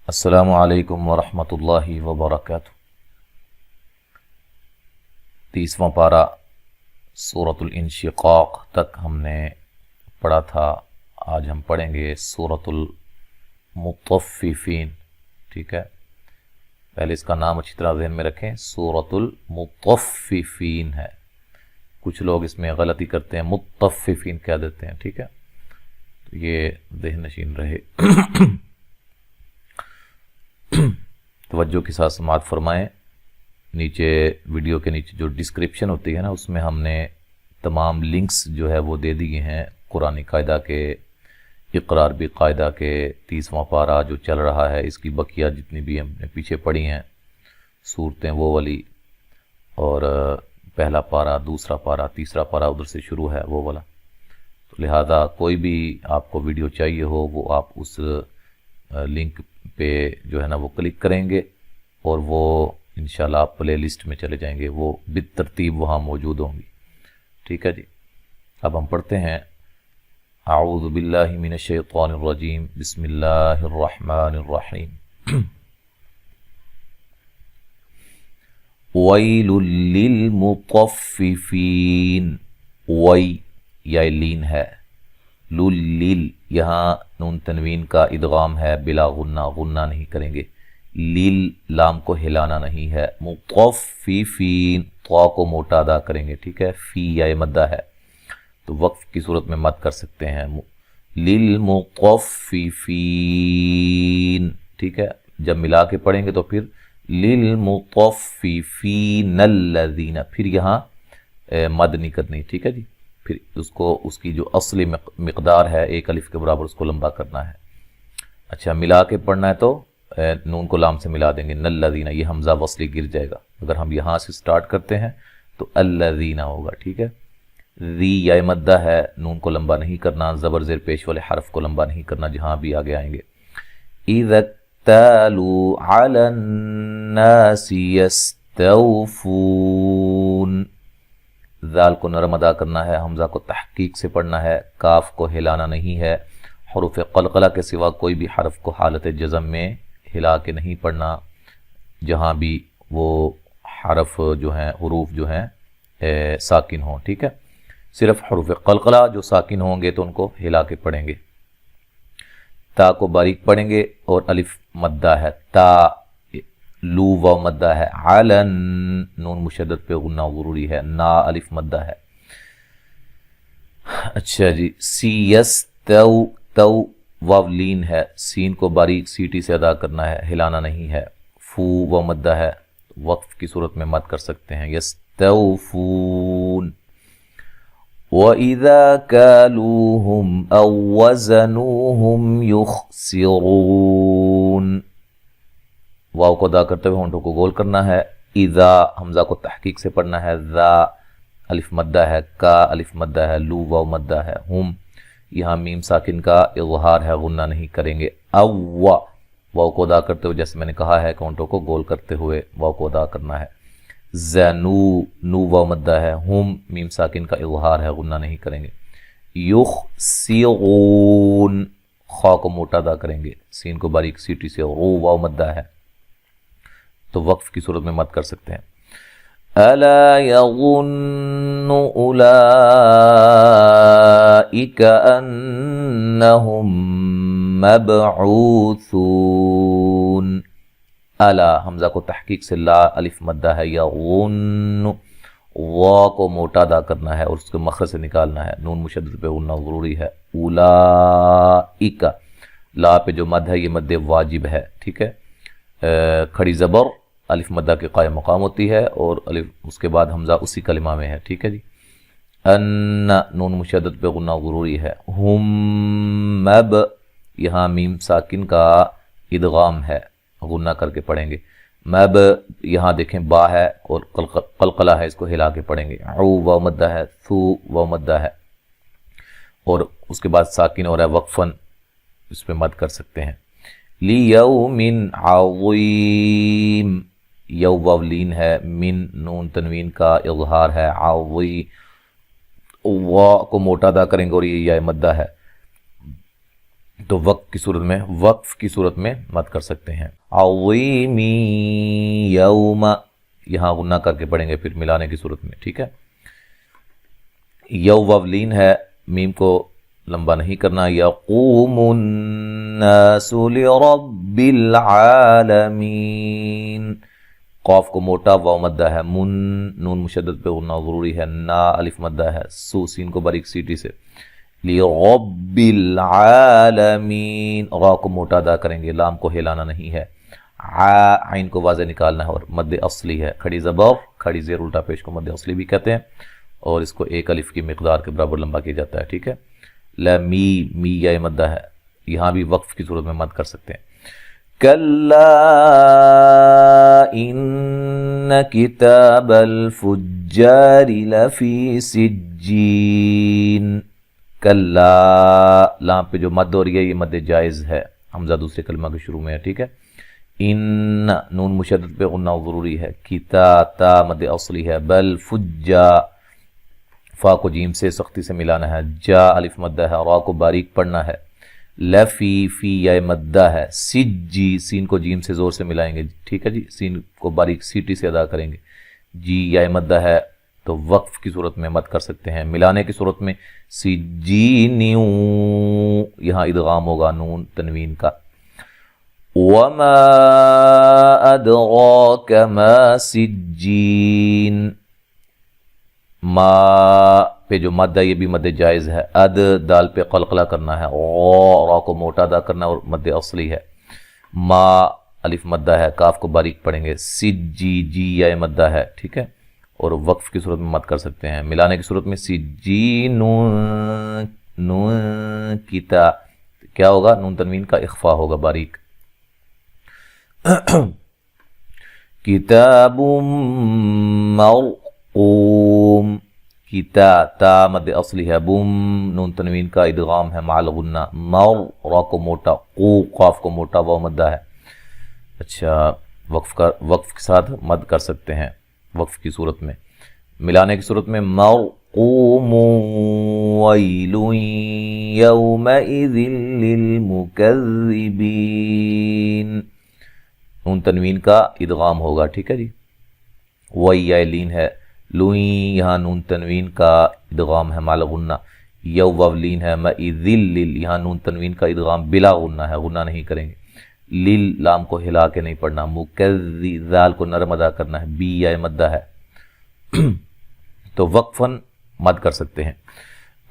السلام علیکم ورحمۃ اللہ وبرکاتہ۔ 30واں پارہ سورۃ الانشقاق تک ہم نے پڑھا تھا۔ آج ہم پڑھیں گے سورۃ المطففین، ٹھیک ہے؟ پہلے اس کا نام اچھی طرح ذہن میں رکھیں، سورۃ المطففین ہے۔ کچھ لوگ اس میں غلطی کرتے ہیں، مطففین کہہ دیتے ہیں، ٹھیک ہے؟ تو یہ ذہن نشین رہے۔ توجہ کے ساتھ سماعت فرمائیں۔ نیچے ویڈیو کے نیچے جو ڈسکرپشن ہوتی ہے نا، اس میں ہم نے تمام لنکس جو ہے وہ دے دیے ہیں قرآن قاعدہ کے، اقرا عربی قاعدہ کے 30واں پارہ جو چل رہا ہے، اس کی بقیہ جتنی بھی ہم نے پیچھے پڑھی ہیں صورتیں وہ والی، اور پہلا پارہ، دوسرا پارہ، تیسرا پارہ ادھر سے شروع ہے وہ والا۔ تو لہذا کوئی بھی آپ کو ویڈیو چاہیے ہو وہ آپ اس لنک پہ جو ہے نا وہ کلک کریں گے اور وہ انشاءاللہ آپ پلے لسٹ میں چلے جائیں گے، وہ بالترتیب وہاں موجود ہوں گی، ٹھیک ہے جی؟ اب ہم پڑھتے ہیں اعوذ باللہ من الشیطان الرجیم، بسم اللہ الرحمن الرحیم۔ ویل للمطففین، وی یا لین ہے، لل یہاں نون تنوین کا ادغام ہے بلا غنہ، غنہ نہیں کریں گے، لیل لام کو ہلانا نہیں ہے، مطففین طا کو موٹا ادا کریں گے، ٹھیک ہے؟ فی یا مدہ ہے تو وقف کی صورت میں مد کر سکتے ہیں، للمطففین، ٹھیک ہے؟ جب ملا کے پڑھیں گے تو پھر للمطففین الذین، پھر یہاں مد نہیں کرنی، ٹھیک ہے جی؟ پھر اس کی جو اصلی مقدار ہے ایک الف کے برابر، اس کو لمبا کرنا ہے۔ اچھا، ملا کے پڑھنا ہے تو نون کو لام سے ملا دیں گے، نلذین، یہ حمزہ وصلی گر جائے گا۔ اگر ہم یہاں سے سٹارٹ کرتے ہیں تو الذین ہوگا، ٹھیک ہے؟ ری یا مدہ ہے، نون کو لمبا نہیں کرنا، زبر زیر پیش والے حرف کو لمبا نہیں کرنا جہاں بھی آگے آئیں گے۔ اذا اکتالوا علی الناس یستوفون، ذال کو نرم ادا کرنا ہے، حمزہ کو تحقیق سے پڑھنا ہے، کاف کو ہلانا نہیں ہے، حروف قلقلہ کے سوا کوئی بھی حرف کو حالت جزم میں ہلا کے نہیں پڑھنا جہاں بھی وہ حرف جو ہیں، حروف جو ہیں ساکن ہوں، ٹھیک ہے؟ صرف حروف قلقلہ جو ساکن ہوں گے تو ان کو ہلا کے پڑھیں گے۔ تا کو باریک پڑھیں گے اور الف مدہ ہے، تا، لو و مدہ ہے، علن نون مشدد پہ غنہ ضروری ہے، نا الف مدہ ہے۔ اچھا جی، سی یس تو، تو واو لین ہے، سین کو باریک سیٹی سے ادا کرنا ہے، ہلانا نہیں ہے، فو و مدہ ہے، وقف کی صورت میں مد کر سکتے ہیں، یستوفون۔ وَإِذَا كَالُوهُمْ أَوْ وَزَنُوهُمْ يُخْسِرُونَ، واو کو ادا کرتے ہوئے ہونٹوں کو گول کرنا ہے، اذا حمزہ کو تحقیق سے پڑھنا ہے، ذا الف مدہ ہے، کا الف مدہ ہے، لو واو مدہ ہے، ہم یہاں میم ساکن کا اظہار ہے، غنہ نہیں کریں گے، او واو کو ادا کرتے ہوئے جیسے میں نے کہا ہے کہ ہونٹوں کو گول کرتے ہوئے واو کو ادا کرنا ہے، زنو نو واو مدہ ہے، ہم میم ساکن کا اظہار ہے، غنہ نہیں کریں گے، یخسرون خا کو موٹا ادا کریں گے، سین کو باریک سیٹی سے، رو واو مدہ ہے تو وقف کی صورت میں مد کر سکتے ہیں۔ الا یظن اولئک انہم مبعوثون، الا حمزہ کو تحقیق سے لا الف مدہ ہے، یظن وا کو موٹا ادا کرنا ہے اور اس کو مخرج سے نکالنا ہے، نون مشدد پہ غنہ ضروری ہے، اولئک لا پہ جو مد ہے یہ مد واجب ہے، ٹھیک ہے؟ کھڑی زبر الف مدہ کے قائم مقام ہوتی ہے اور الف اس کے بعد حمزہ اسی کلمہ میں ہے، ٹھیک ہے جی؟ ان نون مشدد پہ غنہ ضروری ہے، ہم مب یہاں میم ساکن کا ادغام ہے، غنہ کر کے پڑھیں گے، مب یہاں دیکھیں با ہے اور قلقلہ ہے، اس کو ہلا کے پڑھیں گے، او واو مدہ ہے، ثو واو مدہ ہے اور اس کے بعد ساکن ہو رہا ہے وقفن، اس پہ مد کر سکتے ہیں۔ لیوم عظیم، یو واو لین ہے، من نون تنوین کا اظہار ہے، عظی وا کو موٹا ادا کریں گے اور یہ یا مدہ ہے، تو وقف کی صورت میں مد کر سکتے ہیں. عظیمی یوم، یہاں غنہ کر کے پڑھیں گے پھر ملانے کی صورت میں. ٹھیک ہے، یو وولین ہے، میم کو لمبا نہیں کرنا. یقوم الناس لرب العالمین، قاف کو موٹا، واو مدہ ہے. نون مشدد پہ غنہ ضروری ہے. نا الف مدہ ہے. سین کو باریک سیٹی سے. لرب العالمین، را کو موٹا ادا کریں گے، لام کو ہلانا نہیں ہے. عین کو واضح نکالنا ہے اور مد اصلی ہے. کھڑی زبر کھڑی زیر الٹا پیش کو مد اصلی بھی کہتے ہیں، اور اس کو ایک الف کی مقدار کے برابر لمبا کیا جاتا ہے. ٹھیک ہے، می یا مدہ ہے، یہاں بھی وقف کی صورت میں مد کر سکتے ہیں. کلا ان کتاب الفجار لفی سجین. کلا، لام پہ جو مد ہو رہی ہے یہ مد جائز ہے، حمزہ دوسرے کلمہ کے شروع میں ہے. ٹھیک ہے، ان نون مشدد پہ غنہ ضروری ہے. کتا تا مد اصلی ہے. بل فجا، فا کو جیم سے سختی سے ملانا ہے. جا الف مدہ ہے. را کو باریک پڑھنا ہے. لفی فی یا مدہ ہے. سجی، سین کو جیم سے زور سے ملائیں گے. ٹھیک ہے جی، سین کو باریک سیٹی سے ادا کریں گے. جی یا مدہ ہے تو وقف کی صورت میں مد کر سکتے ہیں. ملانے کی صورت میں سجینیو، یہاں ادغام ہوگا نون تنوین کا. وما ادراک ما سجین، ما پہ جو مد ہے یہ بھی مد جائز ہے. دال پہ قلقلہ کرنا ہے. را کو موٹا ادا کرنا ہے اور مد اصلی ہے. ما الف مدہ ہے. کاف کو باریک پڑھیں گے. سجی، جی یا مدہ ہے. ٹھیک ہے، اور وقف کی صورت میں مد کر سکتے ہیں. ملانے کی صورت میں سجینون کتا، کیا ہوگا؟ نون تنوین کا اخفا ہوگا باریک. کتاب مرقوم، کتا تا مد اصلی ہے. بوم نون تنوین کا ادغام ہے مع الغنہ. مر را کو موٹا، قو قاف کو موٹا، واو مدہ ہے. اچھا، وقف کے ساتھ مد کر سکتے ہیں وقف کی صورت میں. ملانے کی صورت میں مرقوم ویل یومئذ للمکذبین، نون تنوین کا ادغام ہوگا. ٹھیک ہے جی، وی یا لین ہے. لوئیں، یہاں نون تنوین کا ادغام ہے مع الغنہ. یو وولین ہے. مئذل، یہاں نون تنوین کا ادغام بلا غنہ ہے، غنہ نہیں کریں گے. لیل لام کو ہلا کے نہیں پڑھنا. مکذی، ذال کو نرم ادا کرنا ہے. بی یا مدہ ہے. تو وقفاً مد کر سکتے ہیں.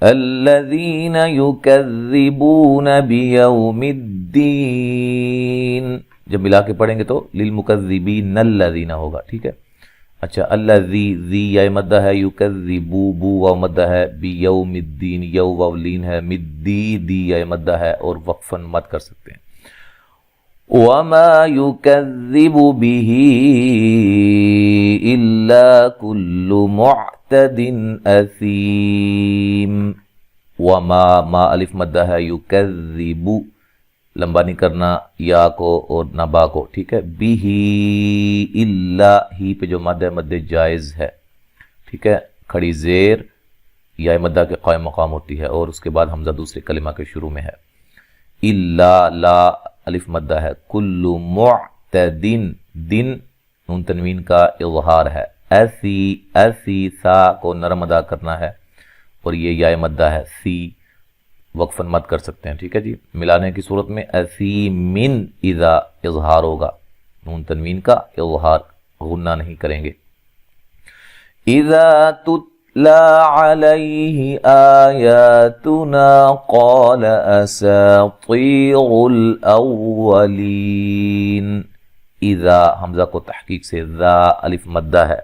الذین یکذبون بیوم الدین، جب ملا کے پڑھیں گے تو للمکذبین الذین ہوگا. ٹھیک ہے، اچھا. الذی، ذی یا مدہ ہے. یکذبو، بو واو مدہ ہے. بیوم الدین، یو واولین ہے. مدی، دی یا مدہ ہے، اور وقفاً مد کر سکتے ہیں. وما يكذب به إلا كل معتد أثيم. وما، ما الف مدہ ہے. يكذب لمبا نہیں کرنا یا کو اور نہ با کو. ٹھیک ہے، به الا، ہی پہ جو مد ہے مد جائز ہے. ٹھیک ہے، کھڑی زیر یا مدہ کے قائم مقام ہوتی ہے اور اس کے بعد حمزہ دوسرے کلمہ کے شروع میں ہے. الا، لا الف مدہ ہے. کل معتدن، دن نون تنوین کا اظہار ہے. اسی سا کو نرم ادا کرنا ہے اور یہ یا مدہ ہے. سی وقفاً مد کر سکتے ہیں. ٹھیک ہے جی، ملانے کی صورت میں اسی من اذا اظہار ہوگا، نون تنوین کا اظہار، غنہ نہیں کریں گے. اذا تتلا علیہ آیاتنا قال اساطیر الاولین. اذا حمزہ کو تحقیق سے ذا الف مدہ ہے.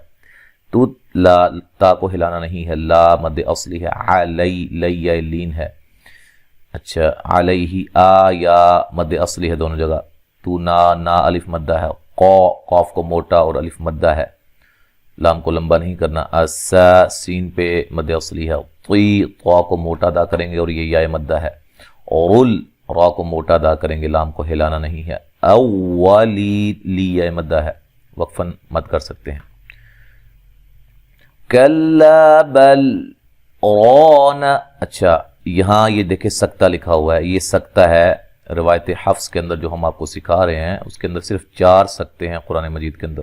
تتلا، تا کو ہلانا نہیں ہے. لا مد اصلی ہے. علی، لی لین ہے. اچھا، علیہ آ یا مد اصلی ہے دونوں جگہ. تو نا الف مدہ ہے. قاف کو موٹا اور الف مدہ ہے. لام کو لمبا نہیں کرنا. اسا سین پہ مد اصلی ہے. طا کو موٹا ادا کریں گے اور یہ یا مدہ ہے. اور را کو موٹا ادا کریں گے، لام کو ہلانا نہیں ہے. اولی، لی یا مدہ ہے، وقفاً مد کر سکتے ہیں. کلا بل ران، اچھا یہاں یہ دیکھیں سکتہ لکھا ہوا ہے، یہ سکتہ ہے روایت حفظ کے اندر جو ہم آپ کو سکھا رہے ہیں، اس کے اندر صرف 4 سکتے ہیں قرآن مجید کے اندر،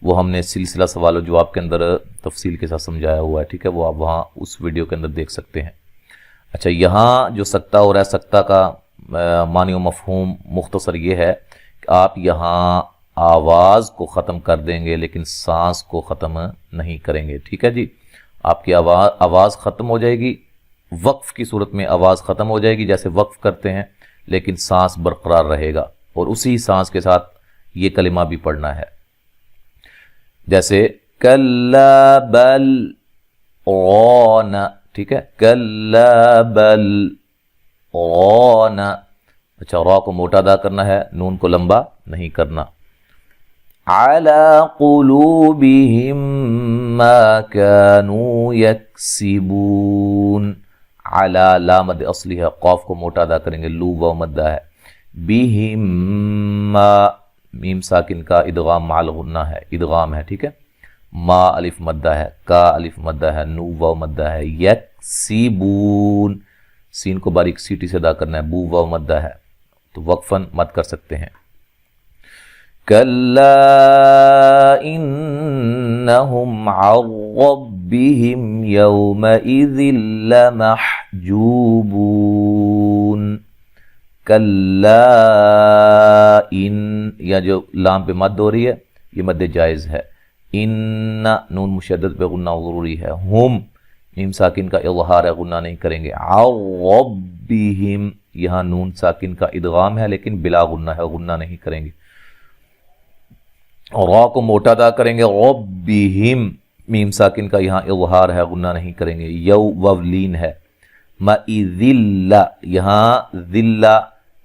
وہ ہم نے سلسلہ سوال و جواب کے اندر تفصیل کے ساتھ سمجھایا ہوا ہے، ٹھیک ہے، وہ آپ وہاں اس ویڈیو کے اندر دیکھ سکتے ہیں۔ اچھا، یہاں جو سکتہ ہو رہا ہے، سکتہ کا معنی و مفہوم مختصر یہ ہے کہ آپ یہاں آواز کو ختم کر دیں گے لیکن سانس کو ختم نہیں کریں گے، ٹھیک ہے جی، آپ کی آواز ختم ہو جائے گی، وقف کی صورت میں آواز ختم ہو جائے گی جیسے وقف کرتے ہیں، لیکن سانس برقرار رہے گا، اور اسی سانس کے ساتھ یہ کلمہ بھی پڑھنا ہے، جیسے کلا بل ران، ٹھیک ہے، کلا بل ران۔ اچھا، را کو موٹا ادا کرنا ہے، نون کو لمبا نہیں کرنا۔ علی قلوبہم ما کانوا یکسبون، علی لا مد اصلی ہے، قاف کو موٹا ادا کریں گے، لو و مدہ ہے، بہم ما میم ساکن کا ادغام مع الغنہ ہے، ادغام ہے، ٹھیک ہے، ما الف مدہ ہے، کا الف مدہ ہے، نو و مدہ ہے، یکسبون، سین کو باریک سیٹی سے ادا کرنا ہے، بو و مدہ ہے، تو وقفاً مد کر سکتے ہیں۔ کلا انہم عن ربہم یومئذ لمحجوبون، کلا ان، یا جو لام پہ مد ہو رہی ہے یہ مد جائز ہے، ان نون مشدد پہ غنہ ضروری ہے، ہم میم ساکن کا اظہار ہے، غنہ نہیں کریں گے، عن ربہم یہاں نون ساکن کا ادغام ہے لیکن بلا غنہ ہے، غنہ نہیں کریں گے، را کو موٹا ادا کریں گے، ربہم میم ساکن کا یہاں اظہار ہے، غنہ نہیں کریں گے، یو وولین ہے، مَئِذِلَّ یہاں ذلّ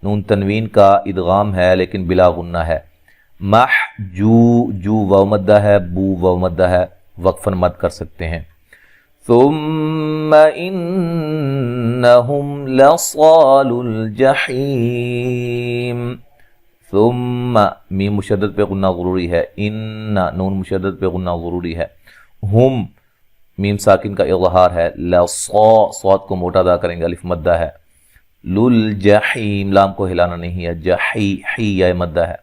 نون تنوین کا ادغام ہے لیکن بلا غنہ ہے، محجو جو و مدہ ہے، بو و مدہ ہے، وقفاً مد کر سکتے ہیں۔ ثم انہم لصال الجحیم، ثم میم مشدد پہ غنہ ضروری ہے، ان نون مشدد پہ غنہ ضروری ہے، ہم میم ساکن کا اظہار ہے، صاد کو موٹا ادا کریں گے، الف مدہ ہے، للجحیم لام کو ہلانا نہیں ہے، جحی حی یا مدہ ہے۔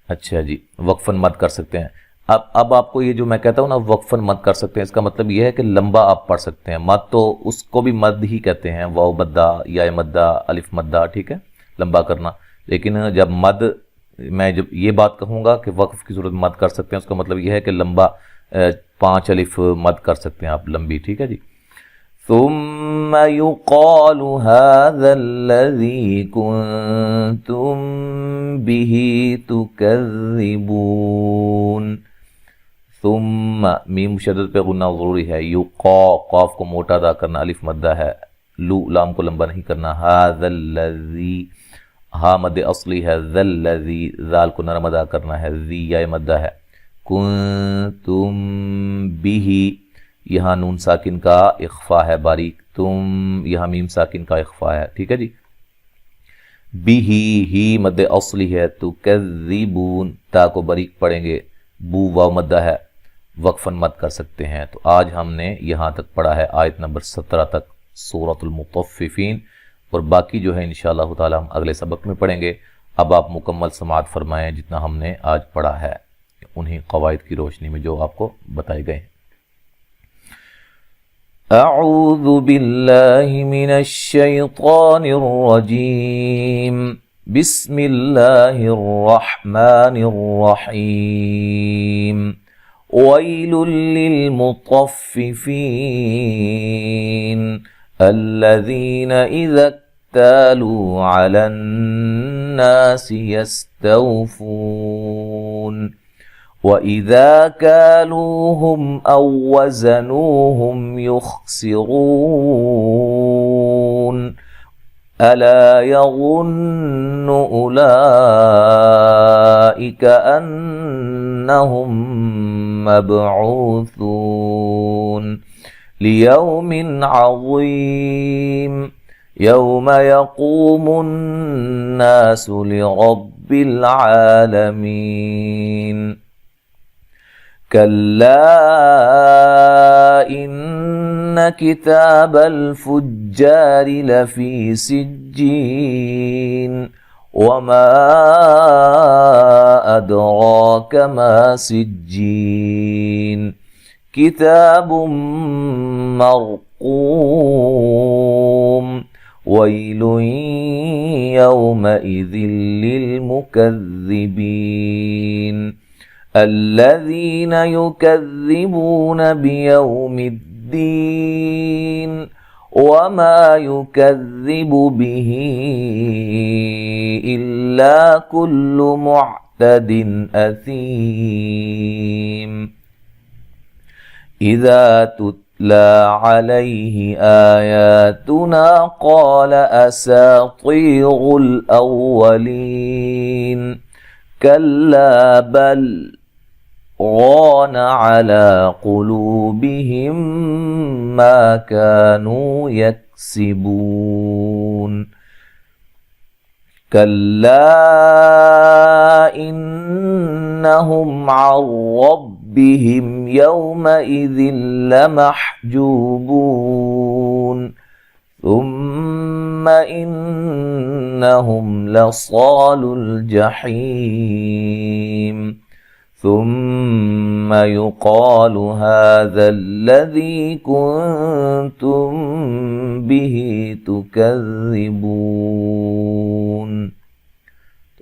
اچھا جی، وقفاً مد کر سکتے ہیں۔ اب آپ کو یہ جو میں کہتا ہوں نا وقفاً مد کر سکتے ہیں، اس کا مطلب یہ ہے کہ لمبا آپ پڑھ سکتے ہیں، مد تو اس کو بھی مد ہی کہتے ہیں، واو مدہ یا مدہ الف مدہ، ٹھیک ہے، لمبا کرنا، لیکن جب مد میں جب یہ بات کہوں گا کہ وقف کی صورت مد کر سکتے ہیں، اس کا مطلب یہ ہے کہ لمبا 5 الف مد کر سکتے ہیں آپ لمبی، ٹھیک ہے جی۔ ثم يقال هذا الذي كنتم به تكذبون، ثم میم مشدد پہ غنہ ضروری ہے، قاف کو موٹا ادا کرنا، الف مدہ ہے، لو لام کو لمبا نہیں کرنا، هذا الذي ہا مد اصلی ہے، ذا الذی ذال کو نرم ادا کرنا ہے، ذی یا مدہ ہے، کنتم بہ یہاں نون ساکن کا اخفا ہے باریک، تم یہاں میم ساکن کا اخفا ہے، ٹھیک ہے جی، بہ ہی مد اصلی ہے، تکذبون تا کو باریک پڑھیں گے، بو واو مدہ ہے، وقفاً مد کر سکتے ہیں۔ تو آج ہم نے یہاں تک پڑھا ہے آیت نمبر 17 تک سورۃ المطففین، اور باقی جو ہے انشاءاللہ تعالی ہم اگلے سبق میں پڑھیں گے۔ اب آپ مکمل سماعت فرمائیں جتنا ہم نے آج پڑھا ہے انہی قواعد کی روشنی میں جو آپ کو بتائے گئے ہیں۔ اعوذ باللہ من الشیطان الرجیم، بسم اللہ الرحمن الرحیم، ویل للمطففین الذین اذا اکتالوا علی الناس یستوفون وَإِذَا كَالُوهُمْ أَوْ وَّزَنُوهُمْ يُخْسِرُونَ أَلَا يَظُنُّ أُولَئِكَ أَنَّهُمْ مَبْعُوثُونَ لِيَوْمٍ عَظِيمٍ يَوْمَ يَقُومُ النَّاسُ لِرَبِّ الْعَالَمِينَ كلا إن كتاب الفجار لفي سجين وما أدراك ما سجين كتاب مرقوم ويل يومئذ للمكذبين الذين يكذبون بيوم الدين وما يكذب به إلا كل معتد أثيم إذا تتلى عليه آياتنا قال أساطير الأولين كلا بل ران على قلوبهم ما كانوا يكسبون كلا إنهم عن ربهم يومئذ لمحجوبون ثم إنهم لصالو الجحيم ثم يقال هذا الذي كنتم به تكذبون.